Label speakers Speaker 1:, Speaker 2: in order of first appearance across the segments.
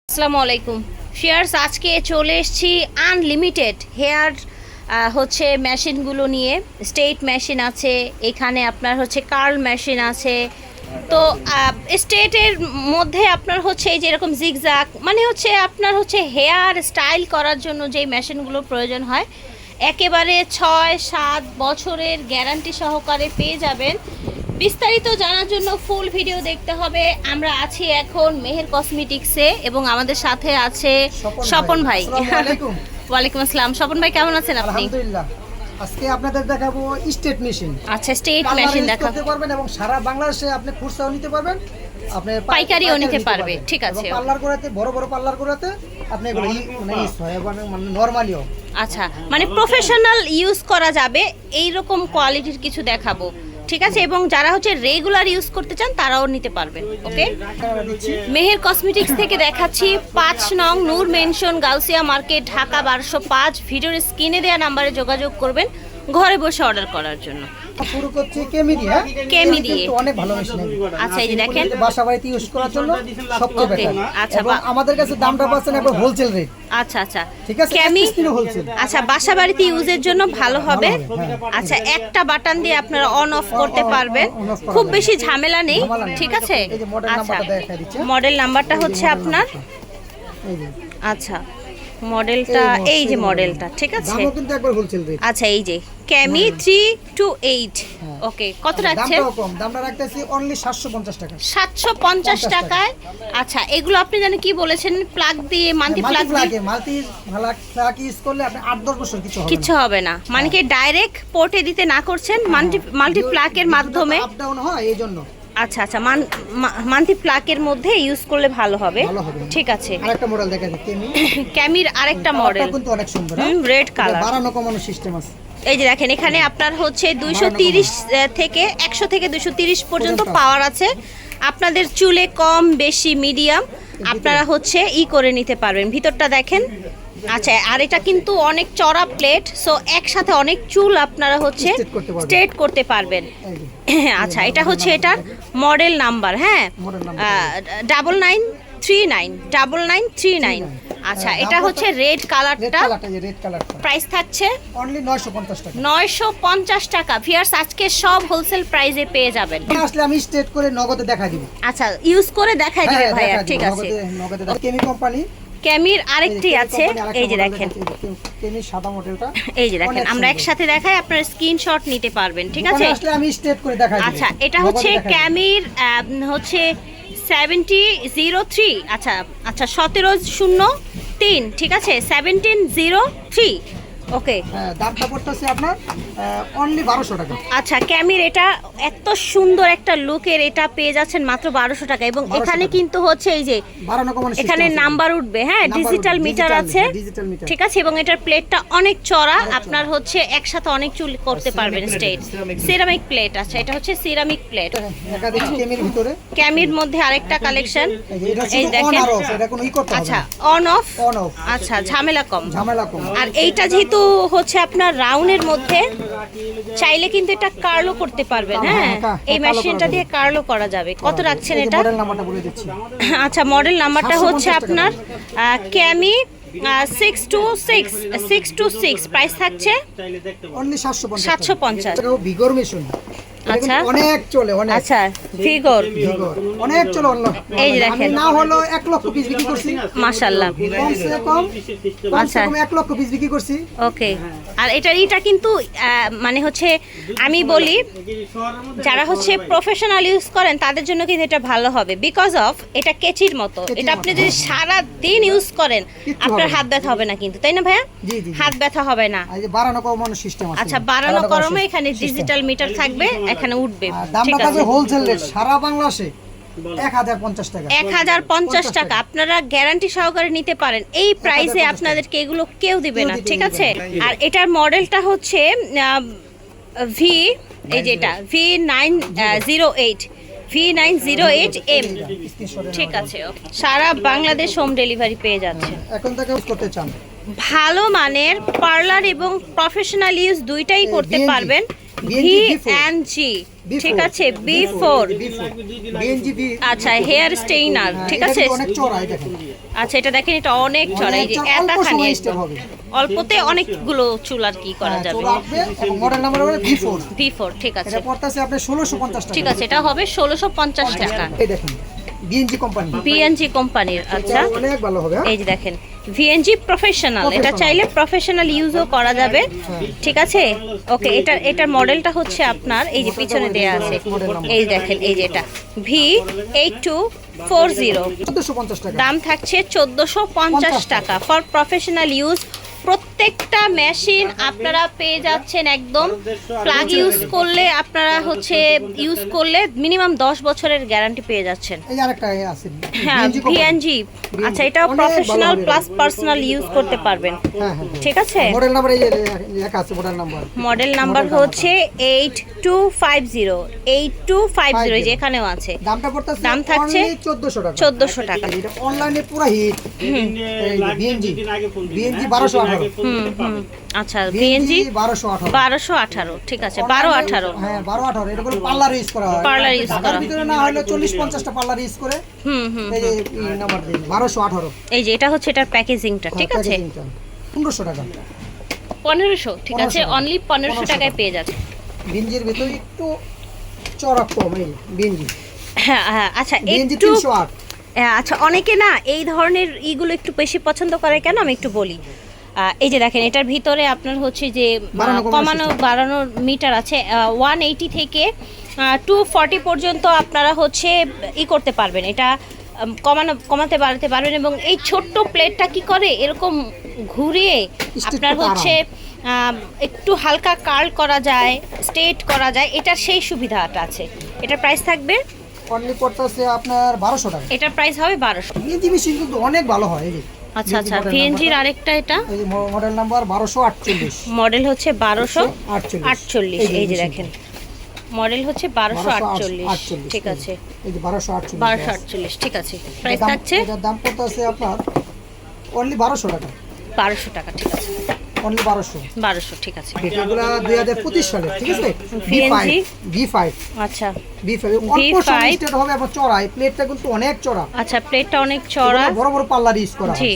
Speaker 1: আসসালামু আলাইকুম শেয়ার্স, আজকে চলে এসেছি আনলিমিটেড হেয়ার হচ্ছে মেশিনগুলো নিয়ে। স্ট্রেট মেশিন আছে, এখানে আপনার হচ্ছে কার্ল মেশিন আছে। তো স্ট্রেটের মধ্যে আপনার হচ্ছে এই যেরকম জিগজ্যাগ, মানে হচ্ছে আপনার হচ্ছে হেয়ার স্টাইল করার জন্য যেই মেশিনগুলোর প্রয়োজন হয় একেবারে 6-7 বছরের গ্যারান্টি সহকারে পেয়ে যাবেন। বিস্তারিত জানার জন্য ফুল ভিডিও দেখতে হবে। আমরা আছি এখন মেহের কসমেটিক্সে এবং আমাদের সাথে আছে স্বপন ভাই। ওয়ালাইকুম আসসালাম। স্বপন ভাই কেমন আছেন আপনি?
Speaker 2: আলহামদুলিল্লাহ। আজকে আপনাদের দেখাবো স্টেট মেশিন।
Speaker 1: আচ্ছা, স্টেট মেশিন দেখাতে
Speaker 2: পারবেন এবং সারা বাংলাদেশে আপনি খুচরাও নিতে পারবেন, আপনি
Speaker 1: পাইকারিও নিতে পারবে। ঠিক আছে।
Speaker 2: পার্লার করাতে বড় বড় পার্লার করাতে আপনি এগুলো মানে ইউজ হয় এবং মানে নরমালিও।
Speaker 1: আচ্ছা, মানে প্রফেশনাল ইউজ করা যাবে এই রকম কোয়ালিটির কিছু দেখাবো। ঠিক আছে, এবং যারা হচ্ছে রেগুলার ইউজ করতে চান তারাও নিতে পারবেন। ওকে, মেহের কসমেটিক্স থেকে দেখাচ্ছি 5 নং নূর মেনশন, গাউসিয়া মার্কেট, ঢাকা 1205। ভিডিওর স্ক্রিনে দেওয়া নাম্বারে যোগাযোগ করবেন ঘরে বসে অর্ডার করার জন্য।
Speaker 2: শুরু করছি কেমি দিয়ে।
Speaker 1: কেমি দিয়ে
Speaker 2: অনেক ভালো মেশিন।
Speaker 1: আচ্ছা, এই যে দেখেন
Speaker 2: বাসা বাড়িতে ইউজ করার জন্য সবচেয়ে বেটার।
Speaker 1: আচ্ছা,
Speaker 2: আমাদের কাছে দামটা পাচ্ছেন একবার হোলসেল রেট।
Speaker 1: আচ্ছা আচ্ছা,
Speaker 2: ঠিক আছে,
Speaker 1: কেমি
Speaker 2: হোলসেল।
Speaker 1: আচ্ছা, বাসা বাড়িতে ইউজের জন্য ভালো হবে। আচ্ছা, একটা বাটন দিয়ে আপনারা অন অফ করতে পারবেন, খুব বেশি ঝামেলা নেই। ঠিক আছে। আচ্ছা, মডেল নাম্বারটা হচ্ছে আপনার, আচ্ছা মডেলটা এই যে মডেলটা, ঠিক আছে।
Speaker 2: দামও কিন্তু একবার হোলসেল রেট।
Speaker 1: আচ্ছা, এই যে কেমি 328। ওকে, কত রাখছেন?
Speaker 2: দামটা কম, দামটা রাখতেছি অনলি 750 টাকা।
Speaker 1: 750 টাকায়। আচ্ছা, এগুলো আপনি জানেন কি বলেছেন, প্লাগ দিয়ে মাল্টি প্লাগ দিয়ে
Speaker 2: মাল্টি প্লাগ ইউজ করলে আপনি 8-10 বছর কিছু
Speaker 1: হবে না। মানে কি ডাইরেক্ট পোর্টে দিতে না করছেন, মাল্টি প্লাগের মাধ্যমে
Speaker 2: আপ ডাউন হয় এই জন্য।
Speaker 1: আচ্ছা আচ্ছা, মাল্টি প্লাগের মধ্যে ইউজ করলে ভালো হবে। ঠিক আছে।
Speaker 2: আরেকটা মডেল দেখা যায় কেমি।
Speaker 1: ক্যামির আরেকটা মডেল
Speaker 2: কিন্তু অনেক সুন্দর,
Speaker 1: রেড কালার।
Speaker 2: বাড়ানো কমানো সিস্টেম আছে।
Speaker 1: এই যে দেখেন, এখানে আপনার হচ্ছে 230 থেকে 100 থেকে 230 পর্যন্ত পাওয়ার আছে। আপনাদের চুলে কম বেশি মিডিয়াম আপনারা হচ্ছে করে নিতে পারবেন। ভিতরটা দেখেন। আচ্ছা, আর এটা কিন্তু অনেক চড়া প্লেট, সো একসাথে অনেক চুল আপনারা হচ্ছে স্ট্রেট করতে পারবেন। আচ্ছা, এটা হচ্ছে এটার মডেল নাম্বার, হ্যাঁ 9939. আচ্ছা, এটা হচ্ছে রেড কালারটা। প্রাইস থাকছে
Speaker 2: অনলি 950 টাকা।
Speaker 1: 950 টাকা। ভিউয়ার্স, আজকে সব হোলসেল প্রাইসে পেয়ে যাবেন।
Speaker 2: আসলে আমি স্ট্রেট করে নগদে দেখাই দিব।
Speaker 1: আচ্ছা, ইউজ করে দেখাই দিবেন ভাইয়া। ঠিক আছে।
Speaker 2: নগদে কেমি কোম্পানি।
Speaker 1: কেমির আরেকটি আছে, এই যে দেখেন
Speaker 2: কেমির সাদা মডেলটা।
Speaker 1: এই যে দেখেন, আমরা একসাথে দেখাই, আপনারা স্ক্রিনশট নিতে পারবেন। ঠিক আছে।
Speaker 2: আসলে আমি স্ট্রেট করে দেখাই দিব।
Speaker 1: আচ্ছা, এটা হচ্ছে কেমির হচ্ছে 7003। আচ্ছা আচ্ছা, 1703। ঠিক আছে, 1703। ওকে,
Speaker 2: দামটা পড়তেছে আপনার অনলি 1200 টাকা।
Speaker 1: আচ্ছা, ক্যামির এটা এত সুন্দর একটা লুকের, এটা পেয়ে যাচ্ছেন মাত্র 1200 টাকা। এবং এখানে কিন্তু হচ্ছে এই যে এখানে নাম্বার উঠবে, হ্যাঁ ডিজিটাল মিটার আছে। ঠিক আছে, এবং এটার প্লেটটা অনেক চড়া, আপনার হচ্ছে একসাথে অনেক চুল করতে পারবেন স্ট্রেট। Ceramic plate. আচ্ছা, এটা হচ্ছে সিরামিক প্লেট। ক্যামির মধ্যে আরেকটা কালেকশন, এই দেখেন। আচ্ছা, অন অফ। আচ্ছা, ঝামেলা কম। আর এইটা যেহেতু হচ্ছে আপনার রাউন্ডের মধ্যে, চাইলে কিন্তু এটা কার্লও করতে পারবেন। হ্যাঁ, এই মেশিনটা দিয়ে কার্লও করা যাবে। কত রাখছেন এটা? আচ্ছা, মডেল নাম্বারটা হচ্ছে আপনার ক্যামি 626। প্রাইস থাকছে
Speaker 2: অনলি
Speaker 1: 750।
Speaker 2: ভিগর মেশিন।
Speaker 1: আচ্ছা,
Speaker 2: অনেক চলে, অনেক।
Speaker 1: আচ্ছা, ভিগর
Speaker 2: অনেক চলে।
Speaker 1: এই যে দেখেন,
Speaker 2: না হলো 1 লক্ষ পিস বিক্রি করছি
Speaker 1: মাশাআল্লাহ।
Speaker 2: কমসে কম
Speaker 1: আচ্ছা
Speaker 2: 1 লক্ষ পিস বিক্রি করছি।
Speaker 1: ওকে, আর এটা কিন্তু মানে হচ্ছে আমি বলি, যারা হচ্ছে প্রফেশনাল ইউজ করেন তাদের জন্য কিন্তু এটা ভালো হবে। বিকজ অফ এটা কেচির মতো, এটা আপনি যদি সারা দিন ইউজ করেন আপনার হাত ব্যথা হবে না কিন্তু, তাই না ভাইয়া? হাত ব্যথা হবে না।
Speaker 2: এই যে বাড়ানো কমানো সিস্টেম আছে।
Speaker 1: আচ্ছা, বাড়ানো কমানো, এখানে ডিজিটাল মিটার থাকবে, এখানে উঠবে।
Speaker 2: ঠিক আছে, হোলসেল রেট সারা বাংলাদেশে 1050 টাকা।
Speaker 1: 1050 টাকা আপনারা গ্যারান্টি সহকারে নিতে পারেন। এই প্রাইসে আপনাদেরকে এগুলো কেউ দিবে না। ঠিক আছে। আর এটার মডেলটা হচ্ছে ভি, এই যেটা V908M। ঠিক আছে, সারা বাংলাদেশ হোম ডেলিভারি পেয়ে যাচ্ছে।
Speaker 2: এখন থেকে ইউজ করতে চান,
Speaker 1: ভালো মানের পার্লার এবং প্রফেশনাল ইউজ দুইটাই করতে পারবেন। VNG, ঠিক আছে, B4, আচ্ছা হেয়ার স্টেইনার, ঠিক আছে।
Speaker 2: অনেক চড়া এটা দেখেন।
Speaker 1: আচ্ছা এটা দেখেন, এটা অনেক চড়া, এই যে এতখানি একদম অল্পতে অনেকগুলো চুল আর কি করা যাবে।
Speaker 2: মডেল নাম্বার হলো
Speaker 1: V4, ঠিক আছে,
Speaker 2: এটা পড়তাছে আপনি 1650 টাকা।
Speaker 1: ঠিক আছে, এটা হবে 1650 টাকা।
Speaker 2: এই দেখেন বিএনজি কোম্পানি,
Speaker 1: বিএনজি কোম্পানির, আচ্ছা
Speaker 2: অনেক ভালো হবে।
Speaker 1: এই যে দেখেন ভিএনজি প্রফেশনাল, এটা চাইলে প্রফেশনাল ইউজও করা যাবে, ঠিক আছে। ওকে, এটার মডেলটা হচ্ছে আপনার এই যে পিছনে দেয়া আছে, এই দেখেন, এই যে এটা V8240,
Speaker 2: 1450 টাকা
Speaker 1: দাম থাকছে 1450 টাকা ফর প্রফেশনাল ইউজ। প্রত্যেকটা মেশিন আপনারা পেয়ে যাচ্ছেন একদম প্লাগ ইউজ করলে, আপনারা হচ্ছে ইউজ করলে মিনিমাম 10 বছরের গ্যারান্টি পেয়ে যাচ্ছেন।
Speaker 2: এই আরেকটা আছে
Speaker 1: হ্যাঁ ভিএনজি, আচ্ছা এটাও প্রফেশনাল প্লাস পার্সোনাল ইউজ করতে পারবেন, ঠিক আছে।
Speaker 2: মডেল নাম্বার এই যে লেখা আছে,
Speaker 1: মডেল নাম্বার হচ্ছে 8250, এই যে এখানেও আছে। দাম থাকছে 1400 টাকা।
Speaker 2: এটা অনলাইনে পুরো হিট। বিএনজি 1218।
Speaker 1: আচ্ছা ভিএনজি 1218, ঠিক আছে, 1218,
Speaker 2: হ্যাঁ 1218। এটা বলে পার্লার ইউজ করা হয়,
Speaker 1: পার্লার ইউজ করা হয়,
Speaker 2: ভিতরে না হলে 40-50টা পার্লার ইউজ করে। এই যে নাম্বার 1218,
Speaker 1: এই যে এটা হচ্ছে এটার প্যাকেজিংটা, ঠিক আছে।
Speaker 2: 1500 টাকা,
Speaker 1: 1500, ঠিক আছে, অনলি 1500 টাকায় পেয়ে যাচ্ছে।
Speaker 2: বিএনজির ভিতরে একটু চড়া কম, এই বিএনজি।
Speaker 1: হ্যাঁ হ্যাঁ, আচ্ছা
Speaker 2: বিএনজি
Speaker 1: একটু
Speaker 2: 308।
Speaker 1: আচ্ছা অনেকে না এই ধরনের ইগুলো একটু বেশি পছন্দ করে, কেন আমি একটু বলি। এই যে দেখেন এটার ভিতরে আপনার হচ্ছে যে কমানো বাড়ানোর মিটার আছে, 180 থেকে 240 পর্যন্ত আপনারা হচ্ছে করতে পারবেন, এটা কমাতে বাড়াতে পারবেন। এবং এই ছোট্ট প্লেটটা কি করে, এরকম ঘুরিয়ে আপনার হচ্ছে একটু হালকা কার্ল করা যায়, স্ট্রেট করা যায়, এটার সেই সুবিধাটা আছে। এটার প্রাইস থাকবে
Speaker 2: অনলি পড়তেছে আপনার 1200 টাকা।
Speaker 1: এটার প্রাইস হবে 1200।
Speaker 2: বিএনজি মেশিন কিন্তু অনেক ভালো হয়। এই যে
Speaker 1: আচ্ছা আচ্ছা, ভিএনজির আরেকটা, এটা
Speaker 2: মডেল নাম্বার 1248,
Speaker 1: মডেল হচ্ছে 1248, এই যে দেখেন মডেল হচ্ছে 1248, ঠিক আছে,
Speaker 2: এই যে
Speaker 1: 1248, ঠিক আছে। প্রাইস থাকছে,
Speaker 2: এটার দাম কত আছে আপনার অনলি 1200 টাকা।
Speaker 1: 1200 টাকা, ঠিক আছে,
Speaker 2: অনলি
Speaker 1: 1200, ঠিক আছে।
Speaker 2: এগুলা 2025 সালে, ঠিক আছে। V5,
Speaker 1: আচ্ছা
Speaker 2: V5 অল্প স্টেট হবে, আবার চড়া, এই প্লেটটা কিন্তু অনেক চড়া।
Speaker 1: আচ্ছা প্লেটটা অনেক চড়া,
Speaker 2: বড় বড় পাল্লার ইউজ করা।
Speaker 1: জি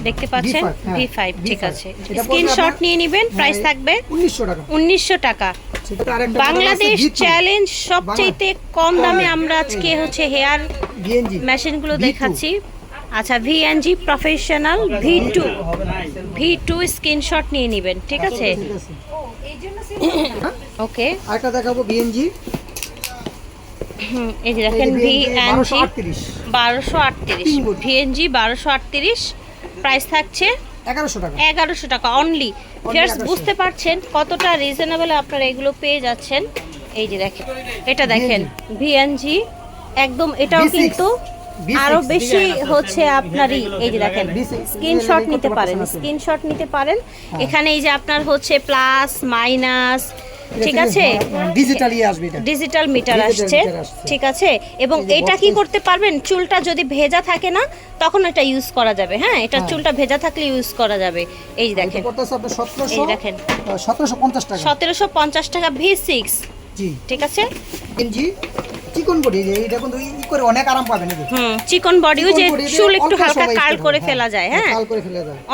Speaker 1: দেখতে পাচ্ছেন, V5, ঠিক আছে। স্ক্রিনশট নিয়ে নেবেন, প্রাইস থাকবে
Speaker 2: 1900 টাকা।
Speaker 1: 1900 টাকা। বাংলাদেশ চ্যালেঞ্জ, সবচেয়ে কম দামে আমরা আজকে হচ্ছে হেয়ার মেশিনগুলো দেখাচ্ছি। আচ্ছা ভিএনজি প্রফেশনাল V2 স্ক্রিনশট নিয়ে নেবেন, ঠিক আছে। ওকে,
Speaker 2: আরেকটা দেখাবো বিএনজি।
Speaker 1: এই যে দেখেন ভিএনজি 1238, ভিএনজি 1238, প্রাইস থাকছে 1100 টাকা অনলি। ফিয়ার্স, বুঝতে পারছেন কতটা রিজনেবল আপনারা এগুলো পেয়ে যাচ্ছেন। এই যে দেখেন, এটা দেখেন ভিএনজি একদম, এটাও কিন্তু আরো বেশি হচ্ছে আপনারই। এই যে দেখেন স্ক্রিনশট নিতে পারেন, এখানে এই যে আপনার হচ্ছে প্লাস মাইনাস, ঠিক আছে, ডিজিটাল মিটার আসছে, ঠিক আছে। এবং এটা কি করতে পারবেন, চুলটা যদি ভেজা থাকে না তখন এটা ইউজ করা যাবে। হ্যাঁ, এটা চুলটা ভেজা থাকলে ইউজ করা যাবে। এই যে দেখেন, এই দেখেন 1750 টাকা V6, ঠিক আছে।
Speaker 2: চিকন বডি, এটা কিন্তু ই করে অনেক আরাম পাবেন।
Speaker 1: চিকন বডিও যে চুল একটু হালকা কার্ল করে ফেলা যায়। হ্যাঁ,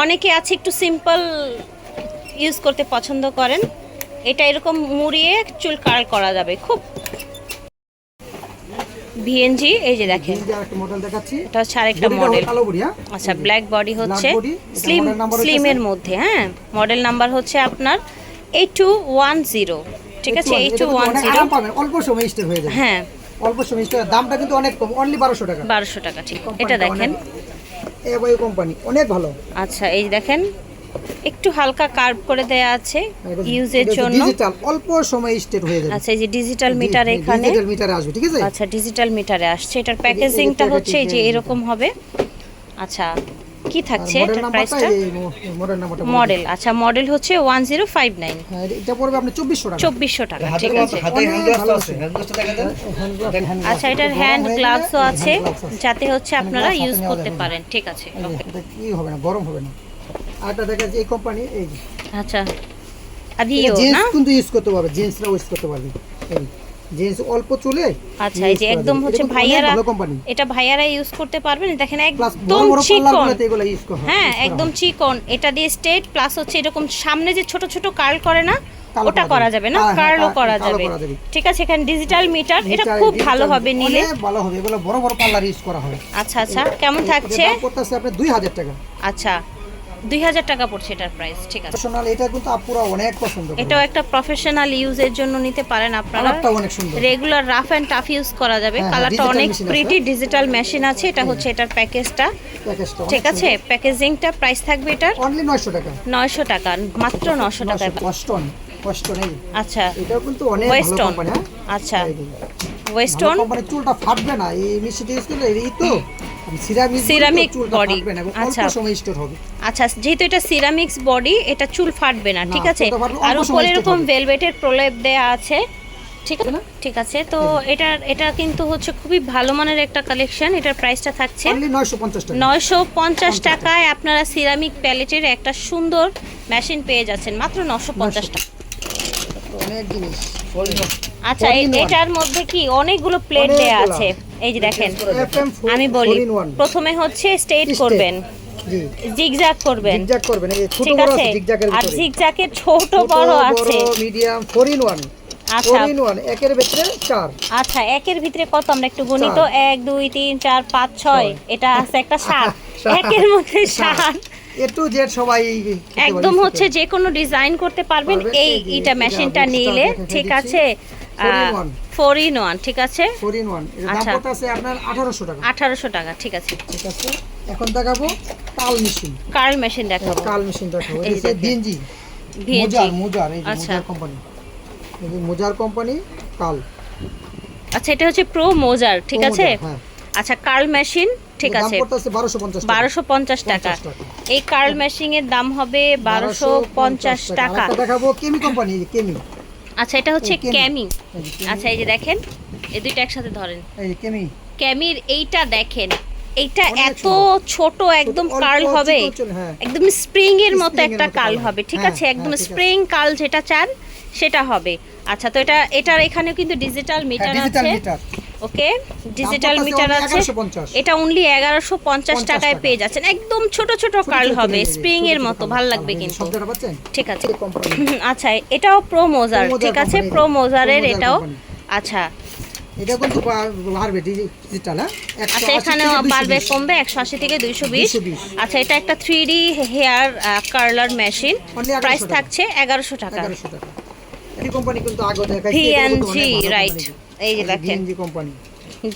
Speaker 1: অনেকে আছে একটু সিম্পল ইউজ করতে পছন্দ করেন, এটা এরকম মুড়িয়ে চুল কার্ল করা যাবে খুব। ভিএনজি, এই যে দেখেন এটা হচ্ছে আরেকটা মডেল। আচ্ছা ব্ল্যাক বডি হচ্ছে স্লিমের মধ্যে। হ্যাঁ, মডেল নাম্বার হচ্ছে আপনার 8210, ঠিক আছে, 8210,
Speaker 2: অল্প সময় স্টে হয়ে যাবে।
Speaker 1: হ্যাঁ,
Speaker 2: অল্প সময় স্টে, দামটা কিন্তু অনেক কম, অনলি 1200 টাকা।
Speaker 1: 1200 টাকা, ঠিক। এটা দেখেন
Speaker 2: এবাই কোম্পানি অনেক ভালো।
Speaker 1: আচ্ছা এই দেখেন একটু হালকা কার্ভ করে দেয়া আছে ইউজের জন্য,
Speaker 2: ডিজিটাল অল্প সময় স্টেট হয়ে যাবে।
Speaker 1: আচ্ছা এই যে ডিজিটাল মিটার, এখানে
Speaker 2: ডিজিটাল মিটারে আসবে, ঠিক আছে।
Speaker 1: আচ্ছা ডিজিটাল মিটারে আসছে, এটার প্যাকেজিংটা হচ্ছে এই যে এরকম হবে। আচ্ছা কি থাকছে এটার প্রাইসটা, মডেল, আচ্ছা মডেল হচ্ছে 1059,
Speaker 2: হ্যাঁ এটা পড়বে আপনি
Speaker 1: 2400 টাকা, ঠিক আছে। আচ্ছা এটার হ্যান্ড গ্লাভসও আছে, যাতে হচ্ছে আপনারা ইউজ করতে পারেন, ঠিক আছে।
Speaker 2: এটা কি হবে না, গরম হবে না। আরেকটা দেখা যায় এই কোম্পানি, এই যে
Speaker 1: আচ্ছা আভিও
Speaker 2: জেন্টস
Speaker 1: না
Speaker 2: কিন্তু ইউজ করতে পারবে, জেন্টসরা ইউজ করতে পারবে। এই জেন্টস অল্প চুলে
Speaker 1: আচ্ছা এই যে একদম হচ্ছে ভাইয়ারা, এটা ভাইয়ারা ইউজ করতে পারবেন। দেখেন একদম চিকন,
Speaker 2: এগুলো ইউজ করা হয়।
Speaker 1: হ্যাঁ একদম চিকন, এটা দিয়ে স্ট্রেট প্লাস হচ্ছে এরকম সামনে যে ছোট ছোট কার্ল করে না, ওটা করা যাবে না, কার্লও করা যাবে। ঠিক আছে, এখানে ডিজিটাল মিটার, এটা খুব ভালো হবে নিলে,
Speaker 2: ভালো হবে। এগুলো বড় বড় পার্লার ইউজ করা হয়।
Speaker 1: আচ্ছা আচ্ছা, কেমন থাকছে?
Speaker 2: দাম পড়তেছে আপনার 2000 টাকা।
Speaker 1: আচ্ছা 2000 টাকা পড়ছে এটার প্রাইস। ঠিক আছে,
Speaker 2: প্রফেশনাল, এটা কিন্তু আপুরা অনেক পছন্দ করে।
Speaker 1: এটাও একটা প্রফেশনাল ইউজের জন্য নিতে পারেন আপনারা।
Speaker 2: কালারটা অনেক সুন্দর,
Speaker 1: regular rough and tough use করা যাবে। কালারটা অনেক প্রিটি, ডিজিটাল মেশিন আছে। এটা হচ্ছে এটার প্যাকেজটা। ঠিক আছে, প্যাকেজিংটা প্রাইস থাকবে এটার
Speaker 2: অনলি 900 টাকা।
Speaker 1: 900 টাকা, মাত্র 900 টাকায়।
Speaker 2: ওয়েস্টন, ওয়েস্টন এই।
Speaker 1: আচ্ছা,
Speaker 2: এটাও কিন্তু অনেক ভালো কোম্পানি।
Speaker 1: আচ্ছা ওয়েস্টন
Speaker 2: কোম্পানি, চুলটা ফাটবে না এই মেশিনটা ইউজ করলে। এই তো
Speaker 1: সিরামিক বডি। আচ্ছা
Speaker 2: সময় স্টোর হবে।
Speaker 1: আচ্ছা, যেহেতু এটা সিরামিক্স বডি, এটা চুল ফাটবে না। ঠিক আছে, আর উপরে এরকম ভেলভেটের প্রলেপ দেয়া আছে। ঠিক আছে, ঠিক আছে। তো এটা কিন্তু হচ্ছে খুবই ভালো মানের একটা কালেকশন। এটার প্রাইসটা থাকছে
Speaker 2: অনলি 950 টাকা।
Speaker 1: 950 টাকায় আপনারা সিরামিক প্যালেটের একটা সুন্দর মেশিন পেয়ে যাচ্ছেন মাত্র 950 টাকা।
Speaker 2: অনেক জিনিস।
Speaker 1: আচ্ছা, এটার মধ্যে কি অনেকগুলো প্লেট দেয়া আছে। এই যে দেখেন, আমি বলি প্রথমে হচ্ছে স্ট্রেট করবেন, জিগজ্যাগ করবেন,
Speaker 2: জিগজ্যাগ করবেন। এই ছোট
Speaker 1: ঠিক
Speaker 2: বড়
Speaker 1: আছে,
Speaker 2: আছে জিগজ্যাগের
Speaker 1: আর
Speaker 2: ভিতরে।
Speaker 1: জিগজ্যাগের ছোট বড় আছে,
Speaker 2: মিডিয়াম 4 in 1।
Speaker 1: আচ্ছা
Speaker 2: 4 in 1 একের ভিতরে 4।
Speaker 1: আচ্ছা, একের ভিতরে কত? আমরা একটু গণি তো, 1 2 3 4 5 6, এটা আছে একটা 7, একের মধ্যে 7।
Speaker 2: এ টু জেড সবাই
Speaker 1: একদম হচ্ছে যে কোনো ডিজাইন করতে পারবেন এই এটা মেশিনটা নিলে। ঠিক আছে, 4 in 1। ঠিক আছে,
Speaker 2: 4 in 1 এর দাম কত আছে আপনার? 1800 টাকা।
Speaker 1: 1800 টাকা। ঠিক আছে,
Speaker 2: ঠিক আছে। এখন দেখাবো কাল মেশিন।
Speaker 1: কার্ল মেশিন দেখাবো।
Speaker 2: কাল মেশিন দেখাবো। এই যে বিএনজি মুজার, এই যে মুজার কোম্পানি, এই যে মুজার কোম্পানি কাল।
Speaker 1: আচ্ছা, এটা হচ্ছে প্রো মোজার। ঠিক আছে, আচ্ছা কার্ল মেশিন। ঠিক আছে,
Speaker 2: দাম পড়তেছে
Speaker 1: 1250 টাকা। এই কার্ল মেশিন এর দাম হবে 1250 টাকা।
Speaker 2: দেখাবো কেমি কোম্পানি, কেমি।
Speaker 1: আচ্ছা, এটা হচ্ছে ক্যামি। আচ্ছা, এই যে দেখেন, এই দুইটা একসাথে ধরেন।
Speaker 2: এই যে কেমি,
Speaker 1: ক্যামির এইটা দেখেন, এইটা এত ছোট, একদম কার্ল হবে, একদম স্প্রিং এর মতো একটা কার্ল হবে। ঠিক আছে, একদম স্প্রিং কার্ল যেটা চান সেটা হবে। আচ্ছা, তো এটার এখানেও কিন্তু ডিজিটাল মিটার আছে। ওকে, ডিজিটাল মিটার আছে। এটা অনলি 1150 টাকায় পেয়ে যাচ্ছেন। একদম ছোট ছোট কার্ল হবে, স্প্রিং এর মতো, ভালো লাগবে কিন্তু। ঠিক আছে, আচ্ছা এটাও প্রো মোজার। ঠিক আছে, প্রো মোজারের এটাও। আচ্ছা,
Speaker 2: এটা কিন্তু বাড়বে ডিজিটাল।
Speaker 1: আচ্ছা, এখানেও বাড়বে কমবে 180 থেকে 220। আচ্ছা, এটা একটা 3D hair curler machine, price থাকছে 1100 টাকা।
Speaker 2: এই কোম্পানি কিন্তু আগে দেখাইছি,
Speaker 1: ভিএনজি, রাইট। এই যে দেখেন,
Speaker 2: ভিএনজি কোম্পানি,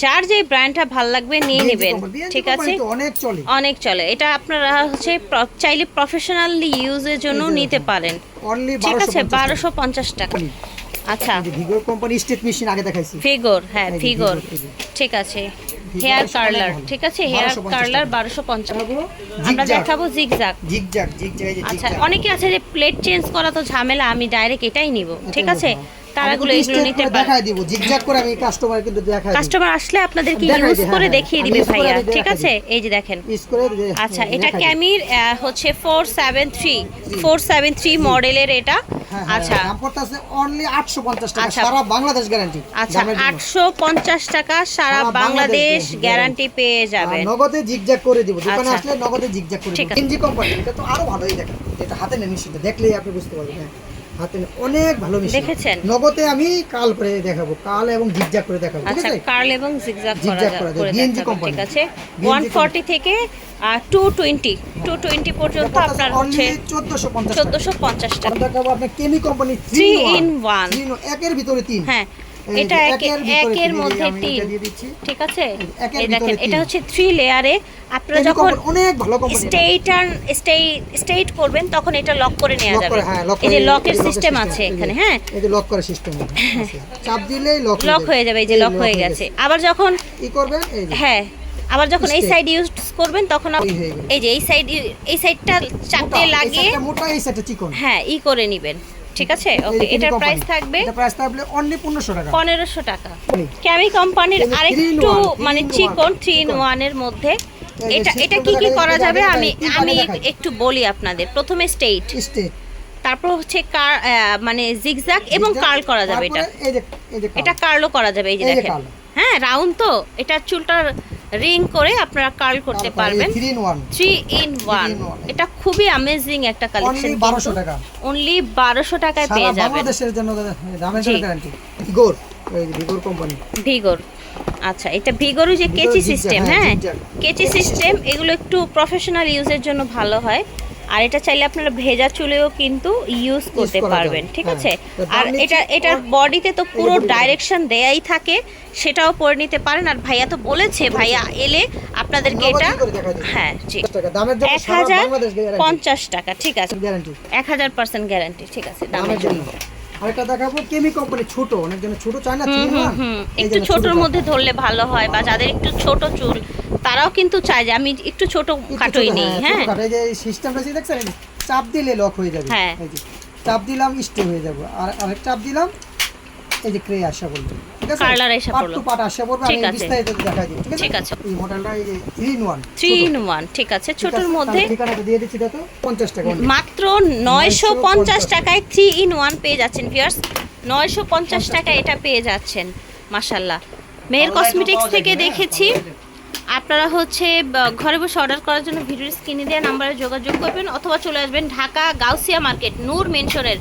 Speaker 1: যার যে ব্র্যান্ডটা ভালো লাগবে নিয়ে নেবেন। ঠিক আছে,
Speaker 2: অনেক চলে।
Speaker 1: এটা আপনারা হচ্ছে চাইলে প্রফেশনালি ইউজের জন্য নিতে পারেন। ঠিক আছে, 1250 টাকা। আচ্ছা,
Speaker 2: ভিগর কোম্পানি স্টেট মেশিন আগে দেখাইছি।
Speaker 1: ভিগর, হ্যাঁ ভিগর। ঠিক আছে, হেয়ার কার্লার। ঠিক আছে, হেয়ার কার্লার 1250। আমরা দেখাবো জিগজ্যাগ। আচ্ছা, অনেকে আছে যে প্লেট চেঞ্জ করা তো ঝামেলা, আমি ডাইরেক্ট এটাই নিব। ঠিক আছে, তারাগুলো এগুলো নিতে পারে।
Speaker 2: দেখাই দিব জিগজ্যাগ করে, আমি কাস্টমার কিন্তু দেখাই।
Speaker 1: কাস্টমার আসলে আপনাদেরকে ইউজ করে দেখিয়ে দিবে ভাইয়া। ঠিক আছে, এই যে দেখেন। আচ্ছা, এটা ক্যামির হচ্ছে 473 মডেলের এটা। আচ্ছা,
Speaker 2: দাম পড়তেছে অনলি 850 টাকা, সারা বাংলাদেশ গ্যারান্টি।
Speaker 1: আচ্ছা, 850 টাকা সারা বাংলাদেশ গ্যারান্টি পেয়ে যাবেন।
Speaker 2: নগদে জিগজ্যাগ করে দিব, দোকানে আসলে নগদে জিগজ্যাগ করে দিব। ভিএনজি কোম্পানি, এটা তো আরো ভালোই দেখেন। এটা হাতে নেন, মেশিনটা দেখলেই আপনি বুঝতে পারবেন। হাতে অনেক ভালো মেশিন
Speaker 1: দেখেছেন।
Speaker 2: নগদে আমি কাল করে দেখাবো, কাল এবং জিগজ্যাগ করে দেখাবো। ঠিক
Speaker 1: আছে, কার্ল এবং জিগজ্যাগ করা যাবে।
Speaker 2: VNG company.
Speaker 1: ঠিক আছে, 140 থেকে 220 পর্যন্ত আপনার হচ্ছে 1450 টাকা।
Speaker 2: দেখাবো আপনার কেমি কোম্পানি
Speaker 1: 3 in 1,
Speaker 2: একের ভিতরে 3।
Speaker 1: হ্যাঁ, এটা একের মধ্যে 3। ঠিক আছে, এই দেখেন, এটা হচ্ছে 3 লেয়ারে। আপনারা যখন
Speaker 2: অনেক ভালো কোম্পানি
Speaker 1: স্টেট করবেন তখন এটা লক করে নেওয়া যাবে। এই যে লকের সিস্টেম আছে এখানে। হ্যাঁ,
Speaker 2: এই যে লক করার সিস্টেম আছে, চাপ দিলেই লক
Speaker 1: হয়ে যাবে। এই যে লক হয়ে গেছে। আবার যখন
Speaker 2: করবেন,
Speaker 1: হ্যাঁ, আবার যখন এই সাইড ইউজ করবেন তখন এই যে এই সাইডটা চাপতে লাগিয়ে
Speaker 2: মোটা, এই সাইডটা চিকন,
Speaker 1: হ্যাঁ করে নেবেন। ঠিক আছে, ওকে। এটার প্রাইস থাকবে,
Speaker 2: এটা প্রাইস থাকবে অনলি 1500 টাকা।
Speaker 1: 1500 টাকা। ক্যামি কোম্পানির আরেকটু মানে চিকন 3 in 1 এর মধ্যে। এটা কি করা যাবে আমি একটু বলি আপনাদের। প্রথমে স্টেট, তারপর হচ্ছে মানে জিগজ্যাগ এবং কার্ল করা যাবে এটা। এটা কার্লও করা যাবে, এই যে দেখেন। হ্যাঁ, রাউন্ড তো, এটা চুলটা রিং করে আপনারা কার্ল করতে পারবেন। 3 in 1 এটা খুবই অ্যামেজিং একটা কালেকশন।
Speaker 2: অনলি 1200 টাকা,
Speaker 1: অনলি 1200 টাকায় পেয়ে যাবেন।
Speaker 2: বাংলাদেশের জন্য দামের জন্য গ্যারান্টি। ভিগোর, এই যে ভিগোর কোম্পানি,
Speaker 1: ভিগোর। আচ্ছা, এটা ভিগোরও যে কেচি সিস্টেম, হ্যাঁ কেচি সিস্টেম, এগুলো একটু প্রফেশনাল ইউজের জন্য ভালো হয়। আর এটা চাইলে আপনারা ভেজা চুলেও কিন্তু ইউজ করতে পারবেন, ঠিক আছে। আর এটার বডিতে তো পুরো ডাইরেকশন দেয়াই থাকে, সেটাও পরে নিতে পারেন। আর ভাইয়া তো বলেছে, ভাইয়া এলে আপনাদেরকে এটা, হ্যাঁ জি, 1050 টাকা, ঠিক আছে, 1000% গ্যারান্টি, ঠিক আছে। দামের জন্য
Speaker 2: আরেকটা দেখাবো, কেমি কোম্পানি, ছোট, অনেক জন ছোট চায় না,
Speaker 1: একটু ছোটর মধ্যে ধরলে ভালো হয়, বা যাদের একটু ছোট চুল তারাও কিন্তু চায় যে আমি একটু ছোট কাটই নেই। হ্যাঁ,
Speaker 2: এই যে সিস্টেমটা আছে দেখছেন, চাপ দিলে লক হয়ে যাবে।
Speaker 1: হ্যাঁ,
Speaker 2: এই যে চাপ দিলাম স্টে হয়ে যাবে, আর আরেক চাপ দিলাম এই যে ক্রে আসা বলবে, ঠিক আছে,
Speaker 1: কালার আসা বলবে,
Speaker 2: পাট আসা বলবে। আমি বিস্তারিত দেখাই দিই,
Speaker 1: ঠিক আছে।
Speaker 2: এই মডেলটা এই যে 3 in 1,
Speaker 1: ঠিক আছে, ছোটর মধ্যে।
Speaker 2: ঠিকানাটা দিয়ে দিচ্ছি, দেখো 50 টাকা,
Speaker 1: মাত্র 950 টাকায় 3 in 1 পেয়ে যাচ্ছেন ভিউয়ার্স। 950 টাকায় এটা পেয়ে যাচ্ছেন, মাশাআল্লাহ। মেহের কসমেটিক্স থেকে দেখেছি। আপনারা হচ্ছে ঘরে বসে অর্ডার করার জন্য ভিডিওর স্ক্রিনে দেওয়া নাম্বারে যোগাযোগ করবেন, অথবা চলে আসবেন ঢাকা গাউসিয়া মার্কেট, নূর মেনশনের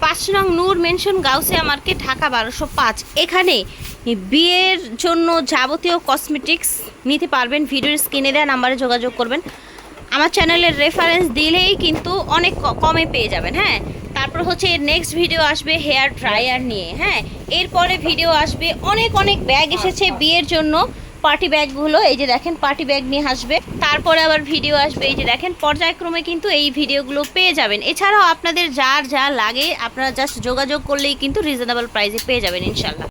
Speaker 1: 5 নং নূর মেনশন, গাউসিয়া মার্কেট, ঢাকা 1205। এখানে বিয়ের জন্য যাবতীয় কসমেটিক্স নিতে পারবেন। ভিডিওর স্ক্রিনে দেওয়া নাম্বারে যোগাযোগ করবেন। আমার চ্যানেলের রেফারেন্স দিলেই কিন্তু অনেক কমে পেয়ে যাবেন। হ্যাঁ, তারপর হচ্ছে এর নেক্সট ভিডিও আসবে হেয়ার ড্রায়ার নিয়ে। হ্যাঁ, এরপরে ভিডিও আসবে, অনেক ব্যাগ এসেছে বিয়ের জন্য, পার্টি ব্যাগগুলো, এই যে দেখেন পার্টি ব্যাগ নিয়ে আসবে। তারপরে আবার ভিডিও আসবে, এই যে দেখেন, পর্যায়ক্রমে কিন্তু এই ভিডিওগুলো পেয়ে যাবেন। এছাড়াও আপনাদের যা লাগে আপনারা জাস্ট যোগাযোগ করলেই কিন্তু রিজনেবল প্রাইসে পেয়ে যাবেন ইনশাল্লাহ।